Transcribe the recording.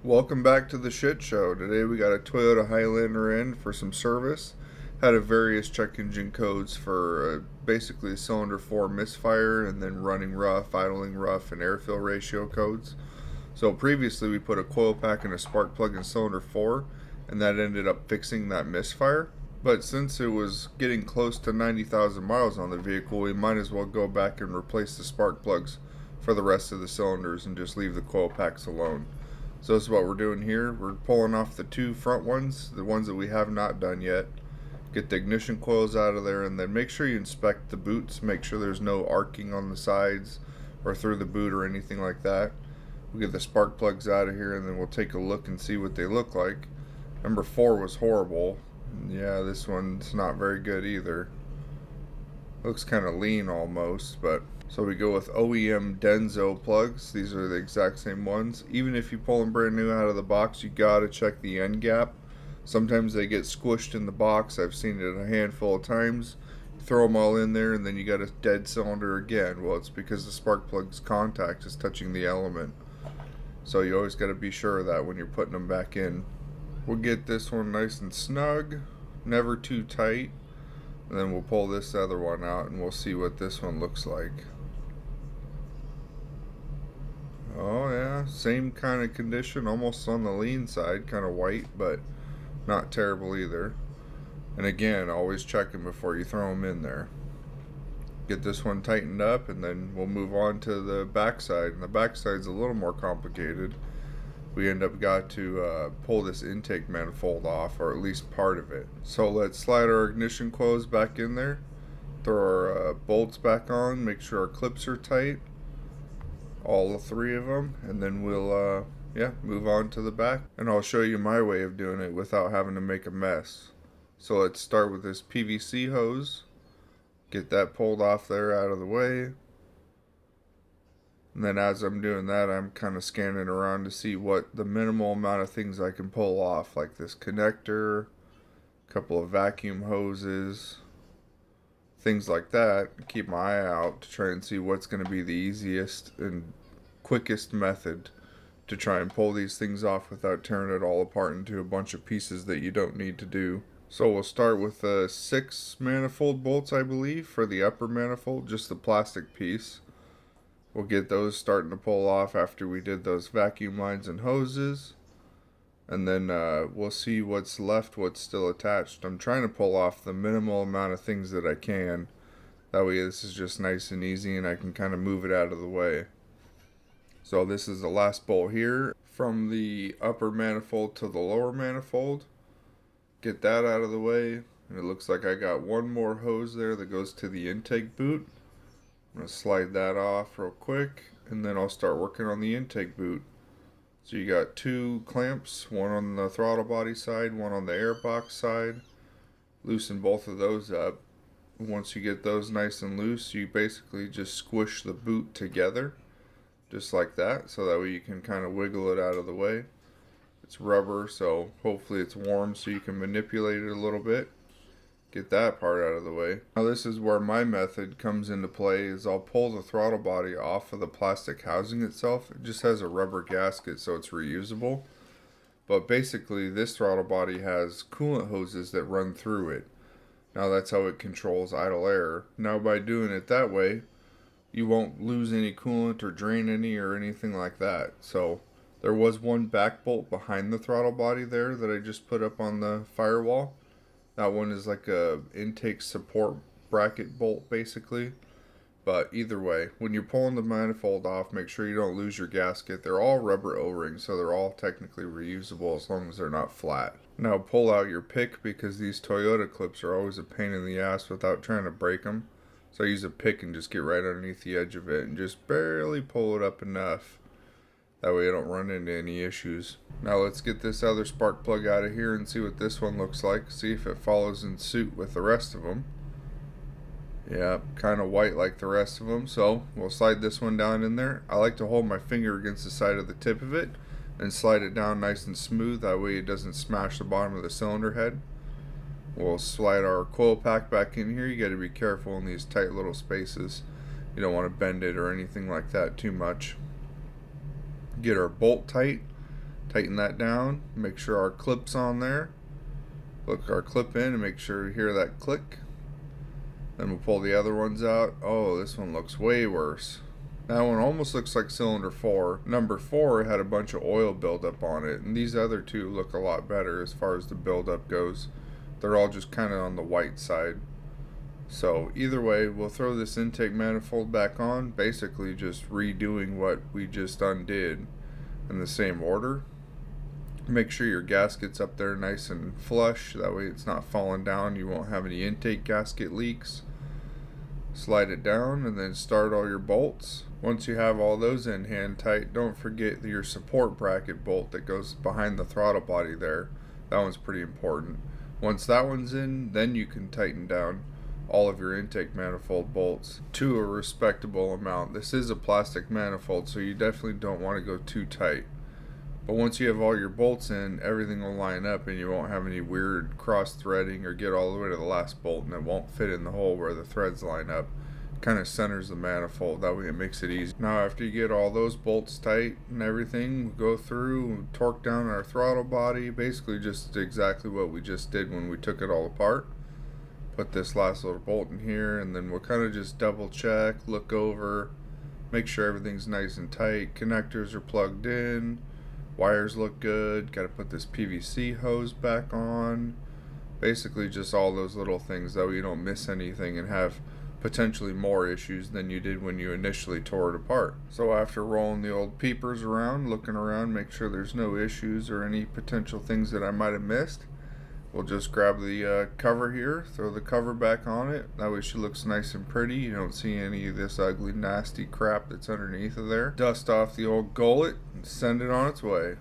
Welcome back to the shit show. Today we got a Toyota Highlander in for some service. Had a various check engine codes for basically cylinder 4 misfire and then running rough, idling rough, and air fill ratio codes. So previously we put a coil pack and a spark plug in cylinder 4 and that ended up fixing that misfire. But since it was getting close to 90,000 miles on the vehicle, we might as well go back and replace the spark plugs for the rest of the cylinders and just leave the coil packs alone. So this is what we're doing here. We're pulling off the two front ones, the ones that we have not done yet. Get the ignition coils out of there and then make sure you inspect the boots. Make sure there's no arcing on the sides or through the boot or anything like that. We'll get the spark plugs out of here and then we'll take a look and see what they look like. Number 4 was horrible. Yeah, this one's not very good either. Looks kind of lean almost, but so we go with OEM Denso plugs. These are the exact same ones. Even if you pull them brand new out of the box, you gotta check the end gap. Sometimes they get squished in the box. I've seen it a handful of times. You throw them all in there and then you got a dead cylinder again. Well, it's because the spark plug's contact is touching the element. So you always gotta be sure of that when you're putting them back in. We'll get this one nice and snug, never too tight. And then we'll pull this other one out and we'll see what this one looks like. Oh yeah, same kind of condition, almost on the lean side, kind of white, but not terrible either. And again, always check them before you throw them in there. Get this one tightened up and then we'll move on to the backside. And the backside's a little more complicated. We end up got to pull this intake manifold off, or at least part of it. So let's slide our ignition coils back in there, throw our bolts back on, make sure our clips are tight, all three of them, and then we'll move on to the back. And I'll show you my way of doing it without having to make a mess. So let's start with this PVC hose, get that pulled off there out of the way. And then as I'm doing that, I'm kind of scanning around to see what the minimal amount of things I can pull off, like this connector, a couple of vacuum hoses, things like that. Keep my eye out to try and see what's going to be the easiest and quickest method to try and pull these things off without tearing it all apart into a bunch of pieces that you don't need to do. So we'll start with 6 manifold bolts, I believe, for the upper manifold, just the plastic piece. We'll get those starting to pull off after we did those vacuum lines and hoses. And then we'll see what's left, what's still attached. I'm trying to pull off the minimal amount of things that I can. That way this is just nice and easy and I can kind of move it out of the way. So this is the last bolt here from the upper manifold to the lower manifold. Get that out of the way. And it looks like I got one more hose there that goes to the intake boot. I'm going to slide that off real quick and then I'll start working on the intake boot. So you got 2 clamps, one on the throttle body side, one on the airbox side. Loosen both of those up. Once you get those nice and loose, you basically just squish the boot together, just like that, so that way you can kind of wiggle it out of the way. It's rubber, so hopefully it's warm so you can manipulate it a little bit. Get that part out of the way. Now this is where my method comes into play, is I'll pull the throttle body off of the plastic housing itself. It just has a rubber gasket so it's reusable. But basically this throttle body has coolant hoses that run through it. Now that's how it controls idle air. Now by doing it that way, you won't lose any coolant or drain any or anything like that. So there was one back bolt behind the throttle body there that I just put up on the firewall. That one is like a intake support bracket bolt basically. But either way, when you're pulling the manifold off, make sure you don't lose your gasket. They're all rubber O-rings, so they're all technically reusable as long as they're not flat. Now pull out your pick, because these Toyota clips are always a pain in the ass without trying to break them. So I use a pick and just get right underneath the edge of it and just barely pull it up enough. That way I don't run into any issues. Now let's get this other spark plug out of here and see what this one looks like. See if it follows in suit with the rest of them. Yeah, kind of white like the rest of them. So we'll slide this one down in there. I like to hold my finger against the side of the tip of it and slide it down nice and smooth. That way it doesn't smash the bottom of the cylinder head. We'll slide our coil pack back in here. You got to be careful in these tight little spaces. You don't want to bend it or anything like that too much. Get our bolt tight Tighten that down, make sure our clip's on there. Look our clip in and make sure you hear that click. Then we'll pull the other ones out. Oh, this one looks way worse. That one almost looks like cylinder 4. Number 4 had a bunch of oil buildup on it, and these other two look a lot better as far as the buildup goes. They're all just kind of on the white side. So either way, we'll throw this intake manifold back on, basically just redoing what we just undid in the same order. Make sure your gasket's up there nice and flush, that way it's not falling down, you won't have any intake gasket leaks. Slide it down and then start all your bolts. Once you have all those in hand tight, don't forget your support bracket bolt that goes behind the throttle body there. That one's pretty important. Once that one's in, then you can tighten down all of your intake manifold bolts to a respectable amount. This is a plastic manifold, so you definitely don't want to go too tight. But once you have all your bolts in, everything will line up and you won't have any weird cross threading or get all the way to the last bolt and it won't fit in the hole where the threads line up. It kind of centers the manifold, that way it makes it easy. Now after you get all those bolts tight and everything, we go through and torque down our throttle body, basically just exactly what we just did when we took it all apart. Put this last little bolt in here and then we'll kind of just double check, look over, make sure everything's nice and tight, connectors are plugged in, wires look good, got to put this PVC hose back on, basically just all those little things that way you don't miss anything and have potentially more issues than you did when you initially tore it apart. So after rolling the old peepers around, looking around, make sure there's no issues or any potential things that I might have missed, we'll just grab the cover here, throw the cover back on it, that way she looks nice and pretty, you don't see any of this ugly nasty crap that's underneath of there. Dust off the old gullet and send it on its way.